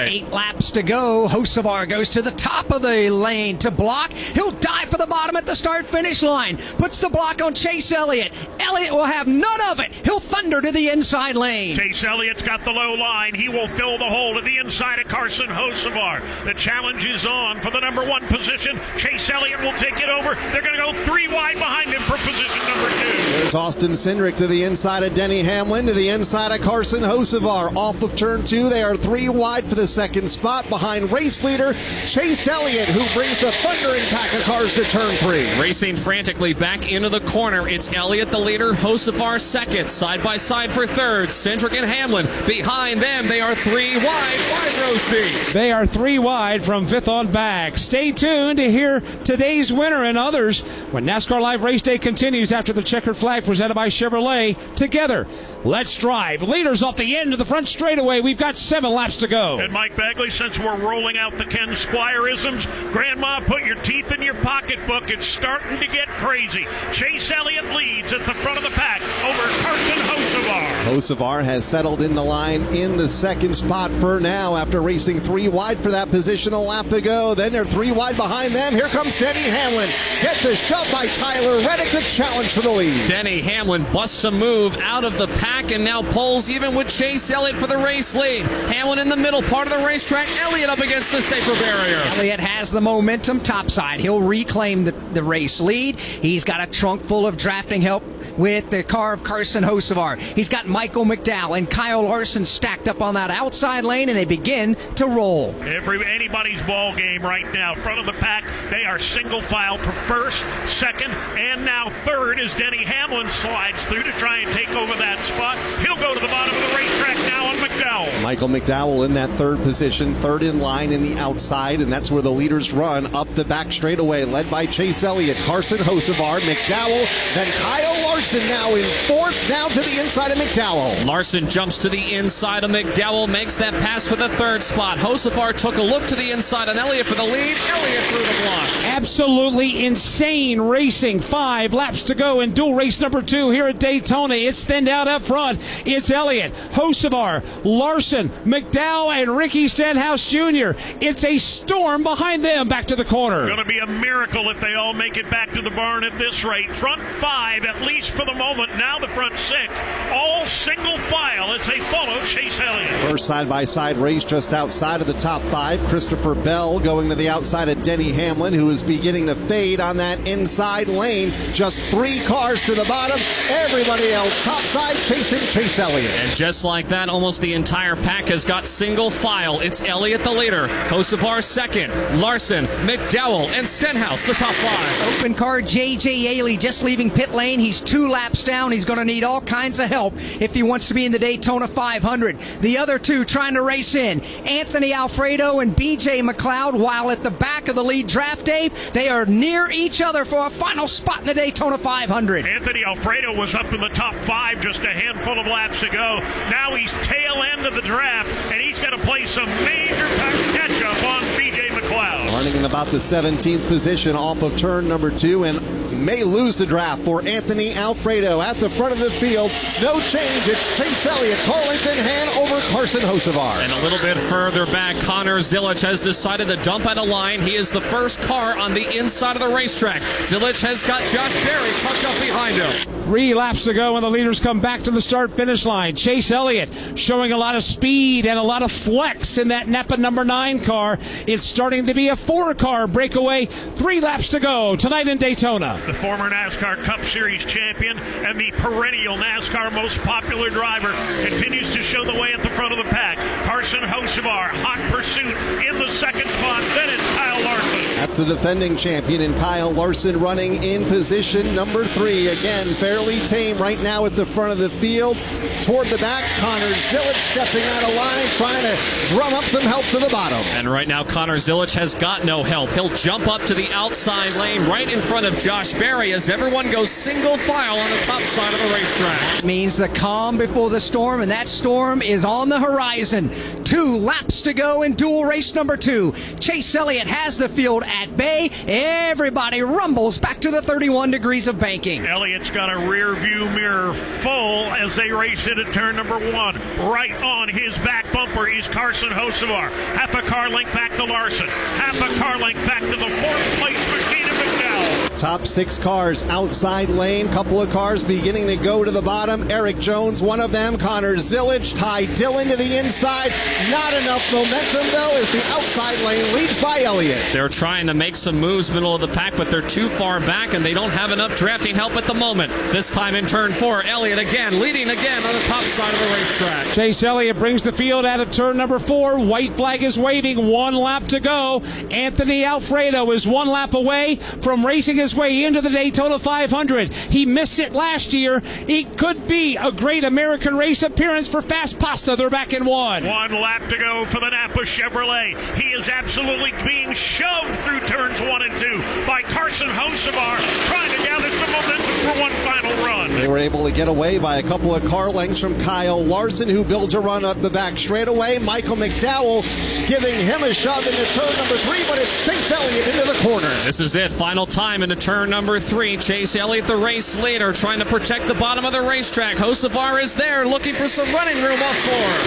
right. 8 laps to go. Hocevar goes to the top of the lane to block. He'll dive for the bottom at the start-finish line. Puts the block on Chase Elliott. Elliott will have none of it. He'll thunder to the inside lane. Chase Elliott's got the low line. He will fill the hole to the inside of Carson Hocevar. The challenge is on for the number 1 position. Chase Elliott will take it over. They're going to go 3 wide behind him for position number 2. There's Austin Cindric to the inside of Denny Hamlin, to the inside of Carson Hocevar. Off of turn 2, they are 3 wide for the second spot behind race leader Chase Elliott, who brings the thundering pack of cars to turn 3. Racing frantically back into the corner. It's Elliott the leader, Hocevar second, side by side for third. Cindric and Hamlin behind them. They are 3 wide, 5 rows deep. They are 3 wide from 5th on back. Stay tuned to hear today's winner and others when NASCAR Live Race Day continues after the checkered flag presented by Chevrolet. Together, let's drive. Leaders off the end of the front straightaway. We've got 7 laps to go. And Mike Bagley, since we're rolling out the Ken Squire-isms, Grandma, put your teeth in your pocketbook. It's starting to get crazy. Chase Elliott leads at the front of the pack over Carson Hocevar. Hocevar has settled in the line in the second spot for now after racing 3 wide for that position a lap ago. Then they're 3 wide behind them. Here comes Denny Hamlin. Gets a shove by Tyler Reddick to challenge for the lead. Denny Hamlin busts a move out of the pack and now pulls even with Chase Elliott for the race lead. Hamlin in the middle part of the racetrack. Elliott up against the safer barrier. Elliott has the momentum topside. He'll reclaim the race lead. He's got a trunk full of drafting help with the car of Carson Hocevar. He's got Michael McDowell and Kyle Larson stacked up on that outside lane, and they begin to roll. Anybody's ball game right now. Front of the pack, they are single file for first, second, and now third as Denny Hamlin slides through to try and take over that spot. He'll go to the bottom of the racetrack now on McDowell. Michael McDowell in that third position, third in line in the outside, and that's where the leaders run up the back straightaway, led by Chase Elliott, Carson Hocevar, McDowell, then Kyle Larson now in fourth, now to the inside of McDowell. Larson jumps to the inside of McDowell, makes that pass for the third spot. Hocevar took a look to the inside on Elliott for the lead. Elliott through the block. Absolutely insane racing. 5 laps to go in dual race number 2 here at Daytona. It's thinned out up front. It's Elliott, Hocevar, Larson, McDowell, and Ricky Stenhouse Jr. It's a storm behind them back to the corner. Going to be a miracle if they all make it back to the barn at this rate. Front 5, at least for the moment. Now the front 6, all single file as they follow Chase Elliott. First side-by-side race just outside of the top 5. Christopher Bell going to the outside of Denny Hamlin, who is beginning to fade on that inside lane. Just 3 cars to the bottom. Everybody else topside chasing Chase Elliott. And just like that, almost the entire pack has got single file. It's Elliott the leader, Hocevar second, Larson, McDowell, and Stenhouse the top 5. Open car J.J. Yaley just leaving pit lane. He's 2 laps down. He's going to need all kinds of help if he wants to be in the Daytona 500. The other 2 trying to race in, Anthony Alfredo and B.J. McLeod, while at the back of the lead draft, Dave, they are near each other for a final spot in the Daytona 500. Anthony Alfredo was up in the top 5 just a handful of laps ago. Now he's tail end of the draft, and he's got to play some major catch-up on B.J. McLeod. Running in about the 17th position off of turn number 2, and may lose the draft for Anthony Alfredo at the front of the field. No change. It's Chase Elliott, car length in hand over Carson Hocevar. And a little bit further back, Connor Zilic has decided to dump out a line. He is the first car on the inside of the racetrack. Zilic has got Josh Berry tucked up behind him. 3 laps to go when the leaders come back to the start-finish line. Chase Elliott showing a lot of speed and a lot of flex in that Napa number 9 car. It's starting to be a 4-car breakaway. 3 laps to go tonight in Daytona. The former NASCAR Cup Series champion and the perennial NASCAR most popular driver continues to show the way at the front of the pack. Carson Hocevar, hot pursuit in the second spot. Then it's Kyle Larson. That's the defending champion, and Kyle Larson running in position number 3. Again, fairly tame right now at the front of the field. Toward the back, Connor Zilic stepping out of line, trying to drum up some help to the bottom. And right now, Connor Zilic has got no help. He'll jump up to the outside lane right in front of Josh Berry as everyone goes single file on the top side of the racetrack. It means the calm before the storm, and that storm is on the horizon. 2 laps to go in dual race number 2. Chase Elliott has the field at at bay. Everybody rumbles back to the 31 degrees of banking. Elliott's got a rear view mirror full as they race into turn number 1. Right on his back bumper is Carson Hocevar. Half a car length back to Larson. Half a car length back to the 4th place machine of McDowell. Top 6 cars outside lane. Couple of cars beginning to go to the bottom. Eric Jones, one of them. Connor Zillage. Ty Dillon to the inside. Not enough momentum, though, as the outside lane leads by Elliott. They're trying to make some moves middle of the pack, but they're too far back, and they don't have enough drafting help at the moment. This time in turn 4, Elliott again, leading again on the top side of the racetrack. Chase Elliott brings the field out of turn number 4. White flag is waving. 1 lap to go. Anthony Alfredo is 1 lap away from racing his way into the Daytona 500. He missed it last year. It could be a great American race appearance for Fast Pasta. They're back in 1. 1 lap to go for the Napa Chevrolet. He is absolutely being shoved through turns 1 and 2 by Carson Hocevar, trying to gather some momentum for one final run. They were able to get away by a couple of car lengths from Kyle Larson, who builds a run up the back straightaway. Michael McDowell giving him a shove into turn number 3, but it's Chase Elliott into the corner. This is it. Final time into turn number 3. Chase Elliott, the race leader, trying to protect the bottom of the racetrack. Hocevar is there, looking for some running room off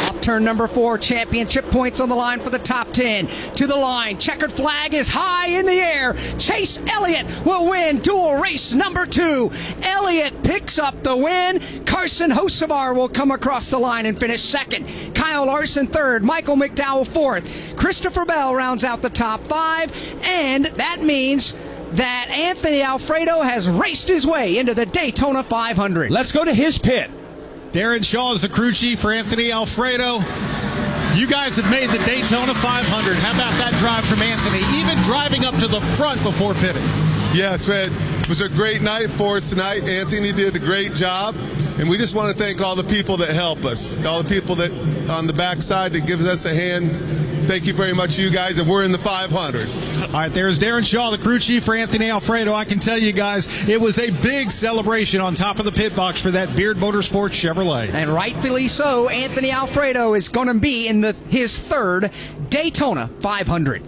4. Off turn number 4, championship points on the line for the top 10. To the line, checkered flag is high in the air. Chase Elliott will win dual race number 2. Elliott picks up the win. Carson Hocevar will come across the line and finish 2nd. Kyle Larson 3rd. Michael McDowell 4th. Christopher Bell rounds out the top 5. And that means that Anthony Alfredo has raced his way into the Daytona 500. Let's go to his pit. Darren Shaw is the crew chief for Anthony Alfredo. You guys have made the Daytona 500. How about that drive from Anthony, even driving up to the front before pitting? Yes, Fred. It was a great night for us tonight. Anthony did a great job, and we just want to thank all the people that help us, all the people that on the backside that gives us a hand. Thank you very much, you guys, and we're in the 500. All right, there's Darren Shaw, the crew chief for Anthony Alfredo. I can tell you guys, it was a big celebration on top of the pit box for that Beard Motorsports Chevrolet. And rightfully so, Anthony Alfredo is going to be in his 3rd Daytona 500.